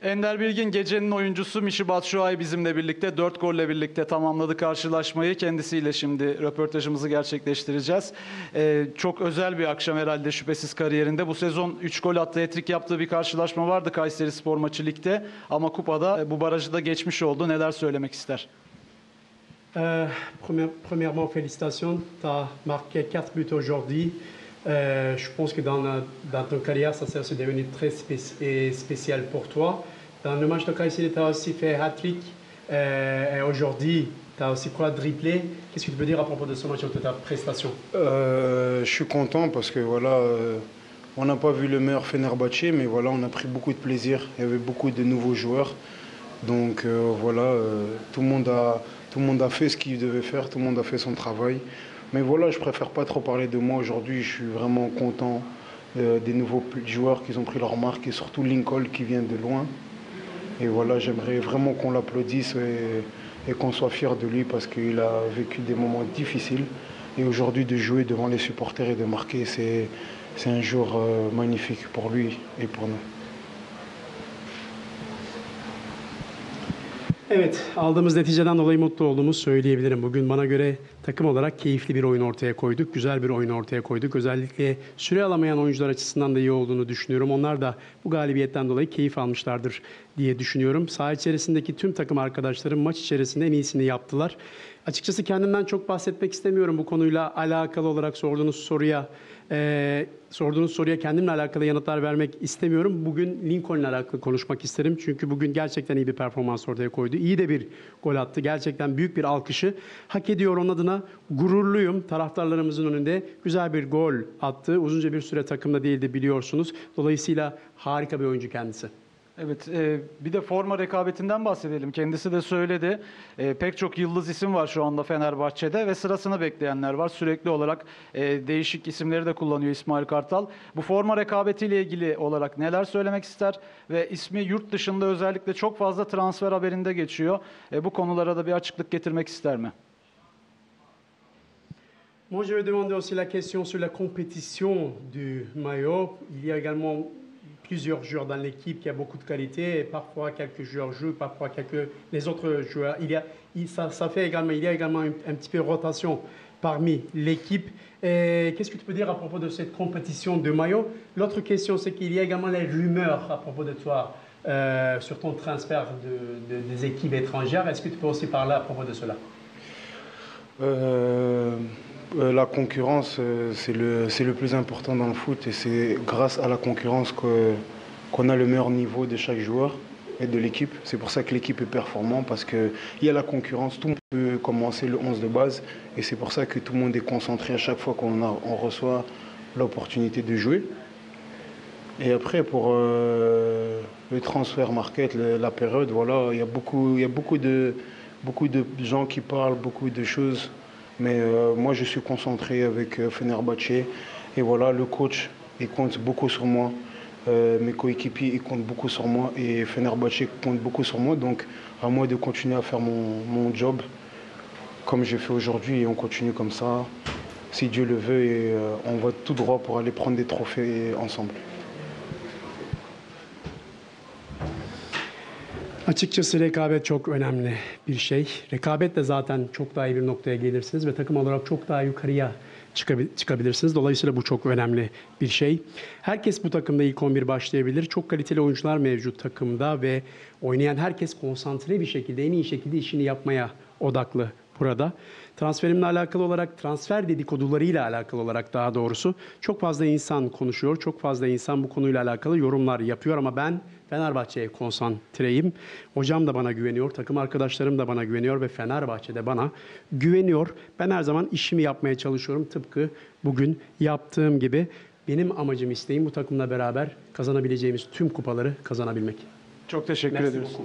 Ender Bilgin gecenin oyuncusu Michy Batshuayi bizimle birlikte 4 golle birlikte tamamladı karşılaşmayı. Kendisiyle şimdi röportajımızı gerçekleştireceğiz. Çok özel bir akşam herhalde şüphesiz kariyerinde. Bu sezon 3 gol attı, hat-trick yaptığı bir karşılaşma vardı Kayserispor maçı ligde. Ama kupada bu barajı da geçmiş oldu. Neler söylemek ister? Premièrement, félicitations. Tu as marqué 4 buts aujourd'hui. Je pense que dans ton carrière, ça s'est devenu très spécial pour toi. Dans le match de Kayseri, tu as aussi fait hat-trick. Et aujourd'hui, tu as aussi quadruplé. Qu'est-ce que tu peux dire à propos de ce match et de ta prestation? Je suis content parce que voilà, on n'a pas vu le meilleur Fenerbahçe, mais voilà, on a pris beaucoup de plaisir. Il y avait beaucoup de nouveaux joueurs. Donc voilà, tout le monde a fait ce qu'il devait faire, tout le monde a fait son travail. Mais voilà, je préfère pas trop parler de moi aujourd'hui. Je suis vraiment content des nouveaux joueurs qui ont pris leur marque et surtout Lincoln qui vient de loin. Et voilà, j'aimerais vraiment qu'on l'applaudisse et qu'on soit fiers de lui parce qu'il a vécu des moments difficiles. Et aujourd'hui, de jouer devant les supporters et de marquer, c'est un jour magnifique pour lui et pour nous. Evet, aldığımız neticeden dolayı mutlu olduğumuzu söyleyebilirim. Bugün bana göre takım olarak keyifli bir oyun ortaya koyduk, güzel bir oyun ortaya koyduk. Özellikle süre alamayan oyuncular açısından da iyi olduğunu düşünüyorum. Onlar da bu galibiyetten dolayı keyif almışlardır diye düşünüyorum. Saha içerisindeki tüm takım arkadaşlarım maç içerisinde en iyisini yaptılar. Açıkçası kendimden çok bahsetmek istemiyorum bu konuyla alakalı olarak sorduğunuz soruya kendimle alakalı yanıtlar vermek istemiyorum. Bugün Lincoln'le alakalı konuşmak isterim. Çünkü bugün gerçekten iyi bir performans ortaya koydu. İyi de bir gol attı. Gerçekten büyük bir alkışı hak ediyor. Onun adına gururluyum. Taraftarlarımızın önünde güzel bir gol attı. Uzunca bir süre takımda değildi biliyorsunuz. Dolayısıyla harika bir oyuncu kendisi. Evet, bir de forma rekabetinden bahsedelim. Kendisi de söyledi. Pek çok yıldız isim var şu anda Fenerbahçe'de ve sırasını bekleyenler var. Sürekli olarak değişik isimleri de kullanıyor İsmail Kartal. Bu forma rekabetiyle ilgili olarak neler söylemek ister? Ve ismi yurt dışında özellikle çok fazla transfer haberinde geçiyor. Bu konulara da bir açıklık getirmek ister mi? Moi, je vais demander aussi la question sur la compétition du maillot. Il y a également plusieurs joueurs dans l'équipe qui a beaucoup de qualité et parfois quelques joueurs jouent, parfois les autres joueurs. Ça fait également, il y a également un petit peu de rotation parmi l'équipe. Qu'est-ce que tu peux dire à propos de cette compétition de maillot? L'autre question, c'est qu'il y a également les rumeurs à propos de toi sur ton transfert des équipes étrangères. Est-ce que tu peux aussi parler à propos de cela? La concurrence, c'est le plus important dans le foot et c'est grâce à la concurrence qu'on a le meilleur niveau de chaque joueur et de l'équipe. C'est pour ça que l'équipe est performante parce qu'il y a la concurrence, tout le monde peut commencer le 11 de base et c'est pour ça que tout le monde est concentré à chaque fois qu'on reçoit l'opportunité de jouer. Et après, pour le transfert market, la période, voilà, il y a beaucoup de gens qui parlent, beaucoup de choses. Mais moi, je suis concentré avec Fenerbahçe. Et voilà, le coach, il compte beaucoup sur moi. Mes coéquipiers, ils comptent beaucoup sur moi. Et Fenerbahçe compte beaucoup sur moi. Donc, à moi de continuer à faire mon job comme j'ai fait aujourd'hui. Et on continue comme ça, si Dieu le veut. Et on va tout droit pour aller prendre des trophées ensemble. Açıkçası rekabet çok önemli bir şey. Rekabetle zaten çok daha iyi bir noktaya gelirsiniz ve takım olarak çok daha yukarıya çıkabilirsiniz. Dolayısıyla bu çok önemli bir şey. Herkes bu takımda ilk 11 başlayabilir. Çok kaliteli oyuncular mevcut takımda ve oynayan herkes konsantre bir şekilde, en iyi şekilde işini yapmaya odaklı burada. Transferimle alakalı olarak, transfer dedikodularıyla alakalı olarak daha doğrusu çok fazla insan konuşuyor. Çok fazla insan bu konuyla alakalı yorumlar yapıyor ama ben Fenerbahçe'ye konsantreyim. Hocam da bana güveniyor, takım arkadaşlarım da bana güveniyor ve Fenerbahçe de bana güveniyor. Ben her zaman işimi yapmaya çalışıyorum. Tıpkı bugün yaptığım gibi. Benim amacım, isteğim bu takımla beraber kazanabileceğimiz tüm kupaları kazanabilmek. Çok teşekkür ediyoruz.